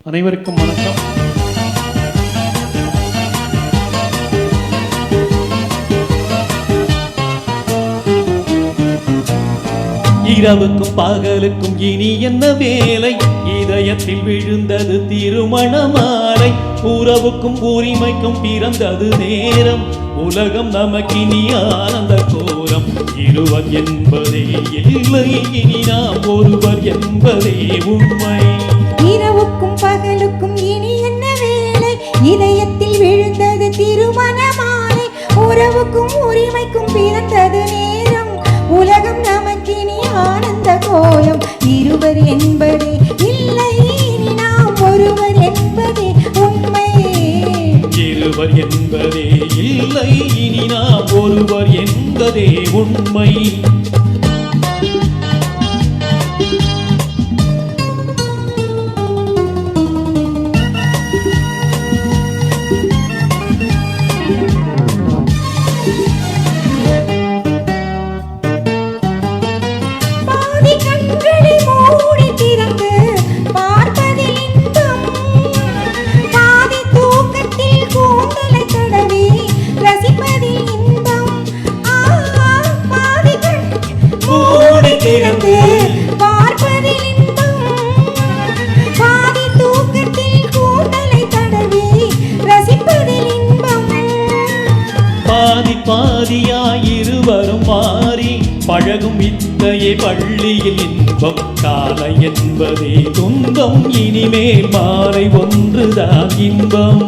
அனைவருக்கும் வணக்கம். இரவுக்கும் பகலுக்கும் இனி என்ன வேலை? இதயத்தில் விழுந்தது திருமண மாலை. உறவுக்கும் உரிமைக்கும் பிறந்தது நேரம். உலகம் நமக்கினி ஆனந்த கோலம். இருவர் என்பதே இல்லை, இனி நாம் ஒருவர் என்பதே உண்மை. இரவுக்கும் பகலுக்கும் இனி என்ன வேலை? இதயத்தில் விழுந்தது திருமண மாலை. உறவுக்கும் உரிமைக்கும் பிறந்தது நேரம். உலகம் நமக்கினி ஆனந்த கோலம். இருவர் என்பதே இல்லை, இனி நாம் ஒருவர் என்பதே உண்மை. இருவர் என்பதே இல்லை, இனி நாம் ஒருவர் என்பதே உண்மை. பாதியாயிருவரும் மாறி பழகும் வித்தையை பள்ளியில் இன்பம். காலை என்பதே துன்பம், இனிமேல் மாலை ஒன்றுதான் இன்பம்.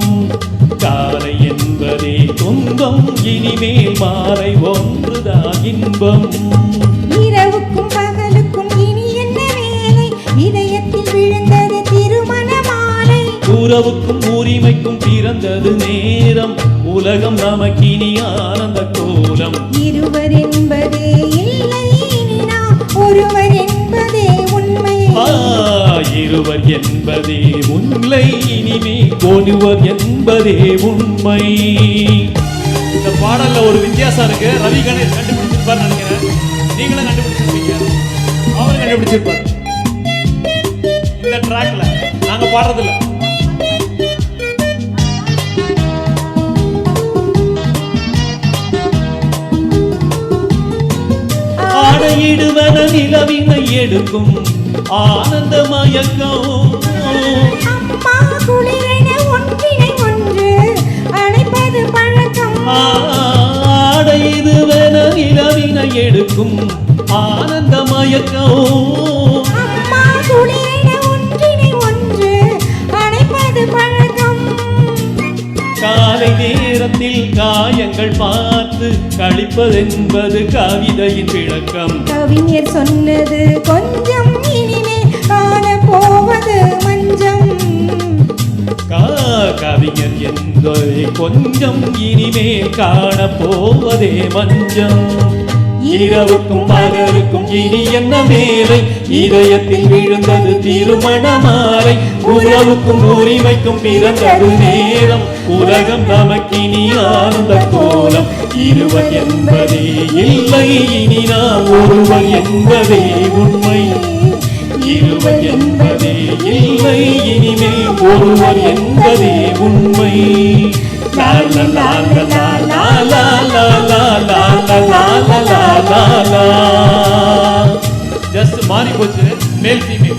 காலை என்பதே துன்பம், இனிமேல் மாலை ஒன்றுதான் இன்பம். இரவுக்கும் பகலுக்கும் இனி என்ன வேலை? இதயத்தில் விழுந்தது திருமண மாலை. உறவுக்கும் உரிமைக்கும் பிறந்தது நேரம். உலகம் நமக்கினி ஆனந்த கோலம். இருவர் என்பதே இல்லை, இனி நாம் ஒருவர் என்பதே உண்மை. இருவர் என்பதே உண்மை, இனிமே ஒருவர் என்பதே உண்மை. இந்த பாடல்ல ஒரு வித்தியாசம் இருக்கு. ரவி கணேஷ் கண்டுபிடிச்சிருப்பார் நினைக்கிறேன். நீங்களும் கண்டுபிடிச்சிருப்பீங்க, அவரும் கண்டுபிடிச்சிருப்பார். இந்த ட்ராக்ல நாங்க பாடுறதில்ல. ஆடையிடுவன நிலவினை எடுக்கும் ஆனந்த மயக்கம். அம்மா குளிரென ஒன்றினை ஒன்று அணைப்பது பழக்கம். ஆடையிடுவன நிலவினை எடுக்கும் ஆனந்த மயக்கம். அம்மா குளிரென ஒன்றினை ஒன்று அணைப்பது பழக்கம். காலை நேரத்தில் காயங்கள் பார்த்து கழிப்பதென்பது கவிதையின் விளக்கம். கவிஞர் சொன்னது கொஞ்சம், இனிமே காண போவது மஞ்சம். கவிஞர் என்பதை கொஞ்சம், இனிமேல் காண போவதே மஞ்சம். இரவுக்கும் பகலுக்கும் இனி என்ன வேலை? இதயத்தில் விழுந்தது திருமண மாலை. உறவுக்கும் உரிமைக்கும் பிறந்தது நேரம். உலகம் நமக்கினி ஆனந்த கோலம். இருவர் என்பதே இல்லை, இனி நாம் ஒருவர் என்பதே உண்மை. இருவர் என்பதே இல்லை, இனிமேல் ஒருவர் என்பதே உண்மை. ஜஸ்ட் மாறி போச்சு மேல் ஃபீமேல்.